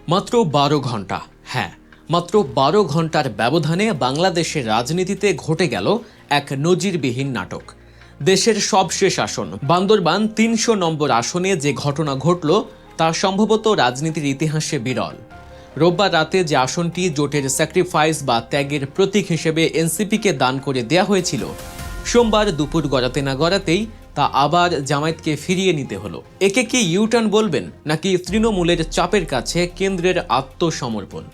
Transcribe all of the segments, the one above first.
মাত্র ১২ ঘন্টা, হ্যাঁ, মাত্র ১২ ঘন্টার ব্যবধানে বাংলাদেশের রাজনীতিতে ঘটে গেল এক নজিরবিহীন নাটক। দেশের সবশেষ আসন বান্দরবান ৩০০ নম্বর আসনে যে ঘটনা ঘটল তা সম্ভবত রাজনীতির ইতিহাসে বিরল। রোববার রাতে যে আসনটি জোটের স্যাক্রিফাইস বা ত্যাগের প্রতীক হিসেবে এনসিপিকে দান করে দেয়া হয়েছিল, সোমবার দুপুর গড়াতে না গড়াতেই তা আবার জামায়াতকে ফিরিয়ে নিতে হলো। একে কি ইউটার্ন বলবেন, নাকি তৃণমূলের চাপের কাছে কেন্দ্রের আত্মসমর্পণ?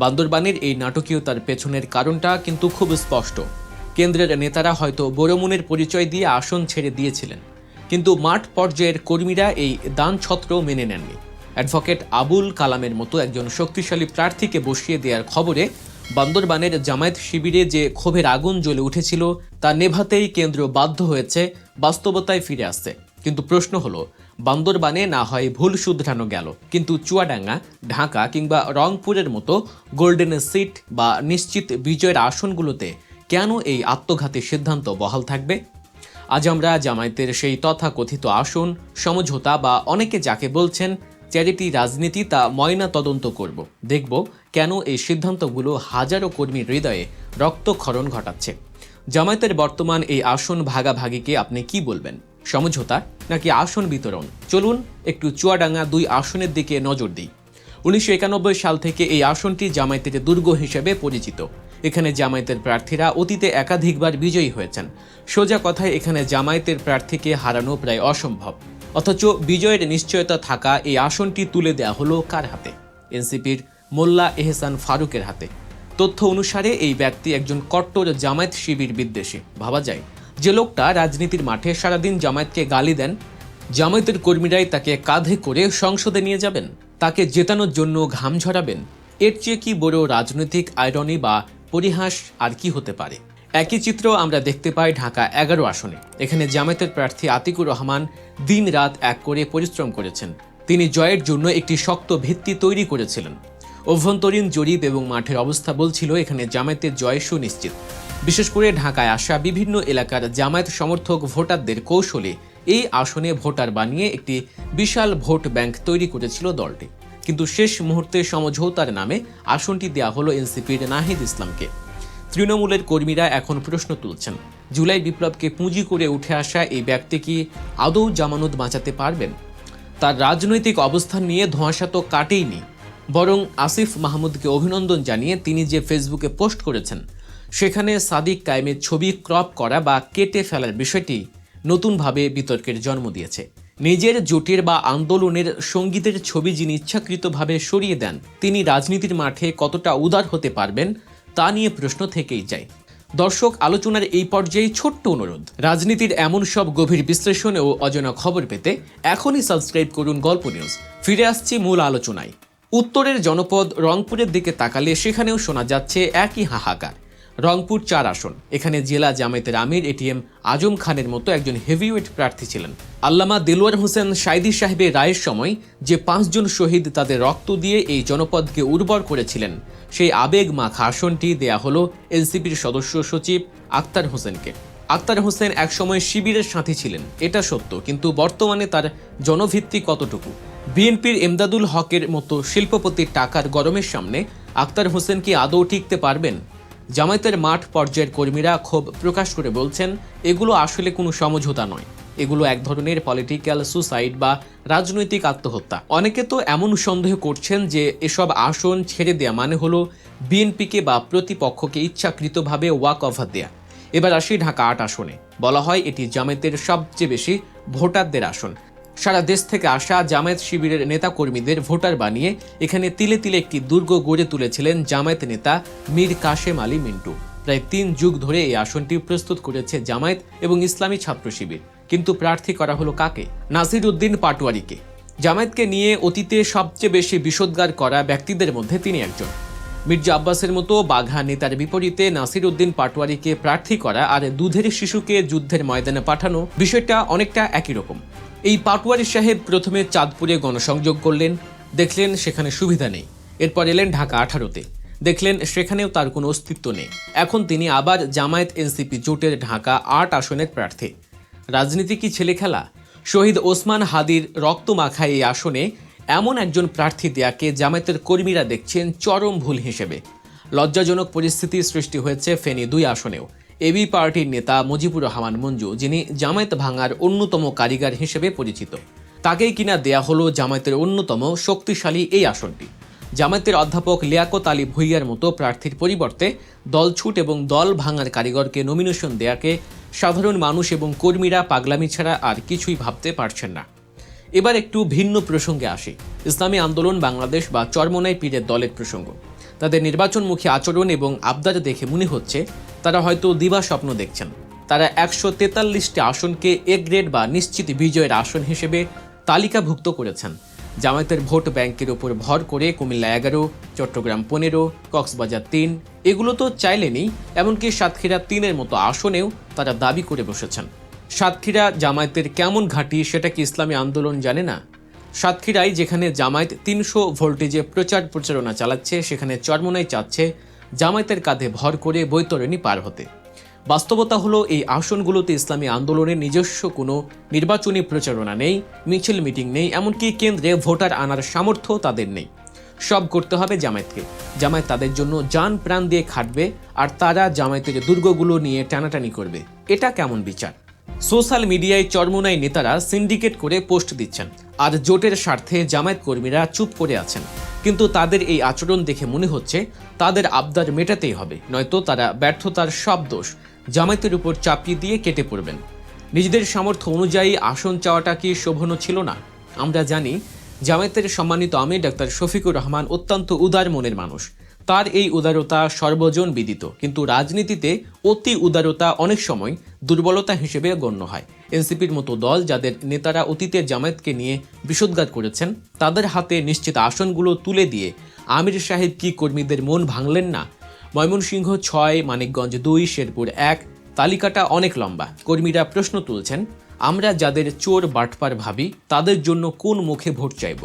বান্দরবানের এই নাটকীয়তার পেছনের কারণটা কিন্তু খুব স্পষ্ট। কেন্দ্রের নেতারা হয়তো বড়মুনের পরিচয় দিয়ে আসন ছেড়ে দিয়েছিলেন, কিন্তু মাঠ পর্যায়ের কর্মীরা এই দান ছত্র মেনে নেননি। অ্যাডভোকেট আবুল কালামের মতো একজন শক্তিশালী প্রার্থীকে বসিয়ে দেওয়ার খবরে বান্দরবানের জামায়াত শিবিরে যে ক্ষোভের আগুন জ্বলে উঠেছিল তা নেভাতেই কেন্দ্র বাধ্য হয়েছে বাস্তবতায় ফিরে আসতে। কিন্তু প্রশ্ন হলো, বান্দরবানে না হয় ভুল শুধরানো গেল, কিন্তু চুয়াডাঙ্গা, ঢাকা কিংবা রংপুরের মতো গোল্ডেন সিট বা নিশ্চিত বিজয়ের আসনগুলোতে কেন এই আত্মঘাতী সিদ্ধান্ত বহাল থাকবে? আজ আমরা জামায়াতের সেই তথাকথিত আসন সমঝোতা বা অনেকে যাকে বলছেন চ্যারিটি রাজনীতি তা ময়না তদন্ত করব। দেখব কেন এই সিদ্ধান্তগুলো হাজারো কর্মীর হৃদয়ে রক্তক্ষরণ ঘটাচ্ছে। জামায়াতের বর্তমান এই আসন ভাগাভাগিকে আপনি কি বলবেন? সমঝোতা নাকি আসন বিতরণ? চলুন একটু চুয়াডাঙ্গা 2 আসনের দিকে নজর দিই। 1991 সাল থেকে এই আসনটি জামায়াতের দুর্গ হিসেবে পরিচিত। এখানে জামায়াতের প্রার্থীরা অতীতে একাধিকবার বিজয়ী হয়েছেন। সোজা কথায় এখানে জামায়াতের প্রার্থীকে হারানো প্রায় অসম্ভব। অথচ বিজয়ের নিশ্চয়তা থাকা এই আসনটি তুলে দেয়া হলো কার হাতে? এনসিপির মোল্লা এহসান ফারুকের হাতে। তথ্য অনুসারে এই ব্যক্তি একজন কট্টর জামায়াত শিবির বিদ্বেষী। ভাবা যায়, যে লোকটা রাজনীতির মাঠে সারাদিন জামায়াতকে গালি দেন, জামায়াতের কর্মীরাই তাকে কাঁধে করে সংসদে নিয়ে যাবেন, তাকে জেতানোর জন্য ঘাম ঝরাবেন। এর চেয়ে কি বড় রাজনৈতিক আইরনি বা পরিহাস আর কি হতে পারে? একই চিত্র আমরা দেখতে পাই ঢাকা 11 আসনে। এখানে জামায়াতের প্রার্থী আতিকুর রহমান দিন রাত এক করে পরিশ্রম করেছেন। তিনি জয়ের জন্য একটি শক্ত ভিত্তি তৈরি করেছিলেন। অভ্যন্তরীণ জরিপ এবং মাঠের অবস্থা বলছিল এখানে জামায়াতের জয় সুনিশ্চিত। বিশেষ করে ঢাকায় আসা বিভিন্ন এলাকার জামায়াত সমর্থক ভোটারদের কৌশলে এই আসনে ভোটার বানিয়ে একটি বিশাল ভোট ব্যাংক তৈরি করেছিল দলটি। কিন্তু শেষ মুহূর্তে সমঝোতার নামে আসনটি দেয়া হলো এনসিপির নাহিদ ইসলামকে। তৃণমূলের কর্মীরা এখন প্রশ্ন তুলছেন, জুলাই বিপ্লবকে পুঁজি করে উঠে আসা এই ব্যক্তি কি আদৌ জামানত বাঁচাতে পারবেন? তার রাজনৈতিক অবস্থান নিয়ে ধোঁয়াশা তো কাটেইনি, বরং আসিফ মাহমুদকে অভিনন্দন জানিয়ে তিনি যে ফেসবুকে পোস্ট করেছেন, সেখানে সাদিক কায়েমের ছবি ক্রপ করা বা কেটে ফেলার বিষয়টি নতুনভাবে বিতর্কের জন্ম দিয়েছে। নিজের জোটের বা আন্দোলনের সঙ্গীদের ছবি যিনি ইচ্ছাকৃতভাবে সরিয়ে দেন, তিনি রাজনীতির মাঠে কতটা উদার হতে পারবেন তা নিয়ে প্রশ্ন থেকেই যায়। দর্শক, আলোচনার এই পর্যায়ে ছোট্ট অনুরোধ, রাজনীতির এমন সব গভীর বিশ্লেষণ ও অজানা খবর পেতে এখনই সাবস্ক্রাইব করুন গল্প নিউজ। ফিরে আসছি মূল আলোচনায়। উত্তরের জনপদ রংপুরের দিকে তাকালে সেখানেও শোনা যাচ্ছে একই হাহাকার। রংপুর 4 আসন। এখানে জেলা জামায়াতের আমির এটিএম আজম খানের মতো একজন হেভিওয়েট প্রার্থী ছিলেন। আল্লামা দেলোয়ার হোসেন সাইদি সাহেবের রায়ের সময় যে 5 জন শহীদ তাদের রক্ত দিয়ে এই জনপদকে উর্বর করেছিলেন, সেই আবেগ মাখা আসনটি দেয়া হলো এনসিপির সদস্য সচিব আক্তার হোসেনকে। আক্তার হোসেন একসময় শিবিরের সাথী ছিলেন, এটা সত্য, কিন্তু বর্তমানে তার জনভিত্তি কতটুকু? বিএনপির এমদাদুল হকের মতো শিল্পপতির টাকার গরমের সামনে আক্তার হোসেন কি আদৌ টিকতে পারবেন? জামায়াতের মাঠ পর্যায়ের কর্মীরা ক্ষোভ প্রকাশ করে বলছেন, এগুলো আসলে কোনো সমঝোতা নয়, এগুলো এক ধরনের পলিটিক্যাল সুসাইড বা রাজনৈতিক আত্মহত্যা। অনেকে তো এমন সন্দেহ করছেন যে এসব আসন ছেড়ে দেয়া মানে হলো বিএনপিকে বা প্রতিপক্ষকে ইচ্ছাকৃতভাবে ওয়াক ওভার দেয়া। এবার আসি ঢাকা 8 আসনে। বলা হয় এটি জামায়াতের সবচেয়ে বেশি ভোটারদের আসন। সারা দেশ থেকে আসা জামায়াত শিবিরের নেতাকর্মীদের ভোটার বানিয়ে এখানে তিলে তিলে একটি দুর্গ গড়ে তুলেছিলেন জামায়াত নেতা মীর কাশেম আলী মিন্টু। প্রায় 3 যুগ ধরে এই আসনটি প্রস্তুত করেছে জামায়াত এবং ইসলামী ছাত্র শিবির। কিন্তু প্রার্থী করা হলো কাকে? নাসির উদ্দিন পাটোয়ারিকে। জামায়াতকে নিয়ে অতীতে সবচেয়ে বেশি বিষোদ্গার করা ব্যক্তিদের মধ্যে তিনি একজন। মির্জা আব্বাসের মতো বাঘা নেতার বিপরীতে নাসির উদ্দিন পাটোয়ারিকে প্রার্থী করা আর দুধের শিশুকে যুদ্ধের ময়দানে পাঠানো, বিষয়টা অনেকটা একই রকম। এই পাটোয়ারি সাহেব প্রথমে চাঁদপুরে গণসংযোগ করলেন, দেখলেন সেখানে সুবিধা নেই। এরপর এলেন ঢাকা 18-তে, দেখলেন সেখানেও তার কোনো অস্তিত্ব নেই। এখন তিনি আবার জামায়াত এনসিপি জোটের ঢাকা 8 আসনের প্রার্থী। রাজনীতি কি ছেলে খেলা? শহীদ ওসমান হাদির রক্তমাখা এই আসনে এমন একজন প্রার্থী দেয়াকে জামায়াতের কর্মীরা দেখছেন চরম ভুল হিসেবে। লজ্জাজনক পরিস্থিতি সৃষ্টি হয়েছে ফেনী 2 আসনেও। এবি পার্টির নেতা মুজিবুর রহমান মঞ্জু, যিনি জামায়াত ভাঙার অন্যতম কারিগর হিসেবে পরিচিত, তাকেই কিনা দেয়া হলো জামায়াতের অন্যতম শক্তিশালী এই আসনটি। জামায়াতের অধ্যাপক লিয়াকত আলী ভুইয়ার মতো প্রার্থীর পরিবর্তে দলছুট এবং দল ভাঙার কারিগরকে নমিনেশন দেয়াকে সাধারণ মানুষ এবং কর্মীরা পাগলামি ছাড়া আর কিছুই ভাবতে পারছেন না। এবার একটু ভিন্ন প্রসঙ্গে আসি। ইসলামী আন্দোলন বাংলাদেশ বা চরমোনাই পীরের দলের প্রসঙ্গ। তাদের নির্বাচনমুখী আচরণ এবং আবদার দেখে মনে হচ্ছে তারা হয়তো দিবা স্বপ্ন দেখছেন। তারা 143টি আসনকে এ গ্রেড বা নিশ্চিত বিজয়ের আসন হিসেবে তালিকাভুক্ত করেছেন। জামায়াতের ভোট ব্যাংকের উপর ভর করে কুমিল্লা 11, চট্টগ্রাম 15, কক্সবাজার 3 এগুলো তো চাইলেনই, এমনকি সাতক্ষীরা 3-এর মতো আসনেও তারা দাবি করে বসেছেন। সাতক্ষীরা জামায়াতের কেমন ঘাঁটি সেটা কি ইসলামী আন্দোলন জানে না? সাতক্ষীরায় যেখানে জামায়াত 300 ভোল্টেজে প্রচারণা চালাচ্ছে, সেখানে চরমোনাই চাচ্ছে জামায়াতের কাঁধে ভর করে বৈতরণী পার হতে। বাস্তবতা হলো এই আসনগুলোতে ইসলামী আন্দোলনের নিজস্ব কোনো নির্বাচনী প্রচারণা নেই, মিছিল মিটিং নেই, এমনকি কেন্দ্রে ভোটার আনার সামর্থ্য তাদের নেই। সব করতে হবে জামায়াতকে। জামায়াত তাদের জন্য জান প্রাণ দিয়ে খাটবে, আর তারা জামায়াতের দুর্গগুলো নিয়ে টানাটানি করবে। এটা কেমন বিচার? সোশ্যাল মিডিয়ায় চরমোনাই নেতারা সিন্ডিকেট করে পোস্ট দিচ্ছেন, আর জোটের স্বার্থে জামায়াত কর্মীরা চুপ করে আছেন। কিন্তু তাদের এই আচরণ দেখে মনে হচ্ছে তাদের আবদার মেটাতেই হবে, নয়তো তারা ব্যর্থতার সব দোষ জামায়াতের উপর চাপিয়ে দিয়ে কেটে পড়বেন। নিজেদের সামর্থ্য অনুযায়ী আসন চাওয়াটা কি শোভনীয় ছিল না? আমরা জানি জামায়াতের সম্মানিত আমির ডাক্তার শফিকুর রহমান অত্যন্ত উদার মনের মানুষ। তার এই উদারতা সর্বজন বিদিত, কিন্তু রাজনীতিতে অতি উদারতা অনেক সময় দুর্বলতা হিসেবে গণ্য হয়। এনসিপির মতো দল, যাদের নেতারা অতীতে জামায়াতকে নিয়ে বিষোদ্গার করেছেন, তাদের হাতে নিশ্চিত আসনগুলো তুলে দিয়ে আমির সাহেব কি কর্মীদের মন ভাঙলেন না? ময়মনসিংহ 6, মানিকগঞ্জ 2, শেরপুর 1, তালিকাটা অনেক লম্বা। কর্মীরা প্রশ্ন তুলছেন, আমরা যাদের চোর বাটপার ভাবি তাদের জন্য কোন মুখে ভোট চাইব?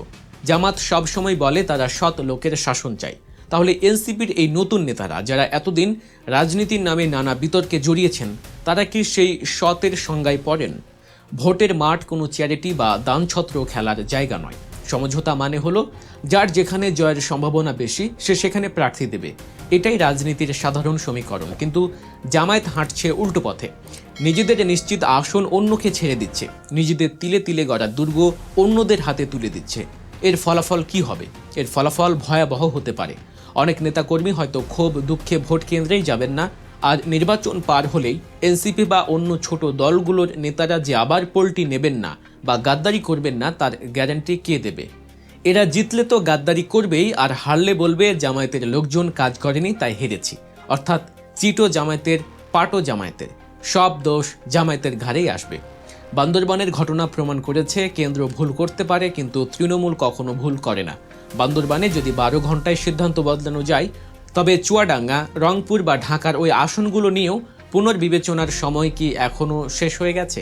জামাত সবসময় বলে তারা সৎ লোকের শাসন চায়। তাহলে এনসিপির এই নতুন নেতারা, যারা এতদিন রাজনীতির নামে নানা বিতর্কে জড়িয়েছেন, তারা কি সেই সতের সংজ্ঞায় পড়েন? ভোটের মাঠ কোনো চ্যারিটি বা দানছত্র খেলার জায়গা নয়। সমঝোতা মানে হলো যার যেখানে জয়ের সম্ভাবনা বেশি সে সেখানে প্রার্থী দেবে। এটাই রাজনীতির সাধারণ সমীকরণ। কিন্তু জামায়াত হাঁটছে উল্টো পথে। নিজেদের নিশ্চিত আসন অন্যকে ছেড়ে দিচ্ছে, নিজেদের তিলে তিলে গড়া দুর্গ অন্যদের হাতে তুলে দিচ্ছে। এর ফলাফল কি হবে? এর ফলাফল ভয়াবহ হতে পারে। অনেক নেতাকর্মী হয়তো ক্ষোভ দুঃখে ভোট কেন্দ্রেই যাবেন না, আর নির্বাচন পার হলেই এনসিপি বা অন্য ছোট দলগুলোর নেতারা যে আবার পল্টি নেবেন না বা গাদ্দারি করবেন না, তার গ্যারান্টি কে দেবে? এরা জিতলে তো গাদ্দারি করবেই, আর হারলে বলবে জামায়াতের লোকজন কাজ করেনি তাই হেরেছি। অর্থাৎ চিটো জামায়াতের, পাটো জামায়াতের, সব দোষ জামায়াতের ঘাড়েই আসবে। বান্দরবানের ঘটনা প্রমাণ করেছে কেন্দ্র ভুল করতে পারে, কিন্তু তৃণমূল কখনো ভুল করে না। বান্দরবানে যদি 12 ঘন্টায় সিদ্ধান্ত বদলানো যায়, তবে চুয়াডাঙ্গা, রংপুর বা ঢাকার ওই আসনগুলো নিয়েও পুনর্বিবেচনার সময় কি এখনও শেষ হয়ে গেছে?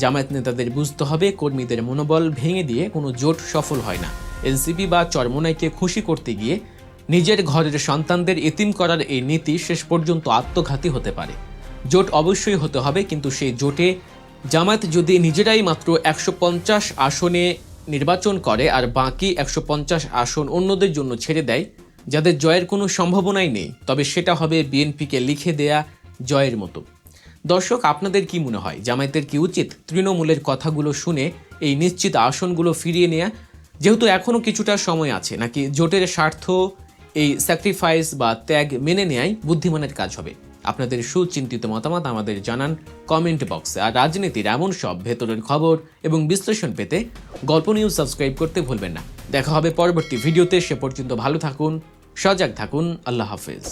জামায়াত নেতাদের বুঝতে হবে, কর্মীদের মনোবল ভেঙে দিয়ে কোনো জোট সফল হয় না। এনসিপি বা চরমোনাইকে খুশি করতে গিয়ে নিজের ঘরের সন্তানদের এতিম করার এই নীতি শেষ পর্যন্ত আত্মঘাতী হতে পারে। জোট অবশ্যই হতে হবে, কিন্তু সেই জোটে জামায়াত যদি নিজেরাই মাত্র 150 আসনে নির্বাচন করে আর বাকি 150 আসন অন্যদের জন্য ছেড়ে দেয়, যাদের জয়ের কোনো সম্ভাবনাই নেই, তবে সেটা হবে বিএনপিকে লিখে দেয়া জয়ের মতো। দর্শক, আপনাদের কি মনে হয়, জামায়াতের কি উচিত তৃণমূলের কথাগুলো শুনে এই নিশ্চিত আসনগুলো ফিরিয়ে নেয়া, যেহেতু এখনও কিছুটা সময় আছে, নাকি জোটের স্বার্থ এই স্যাক্রিফাইস বা ত্যাগ মেনে নেয়াই বুদ্ধিমানের কাজ হবে? আপনাদের সুচিন্তিত মতামত আমাদের জানান কমেন্ট বক্সে। আর রাজনীতির এমন সব ভেতরের খবর এবং বিশ্লেষণ পেতে গল্প নিউজ সাবস্ক্রাইব করতে ভুলবেন না। দেখা হবে পরবর্তী ভিডিওতে। সে পর্যন্ত ভালো থাকুন, সজাগ থাকুন। আল্লাহ হাফেজ।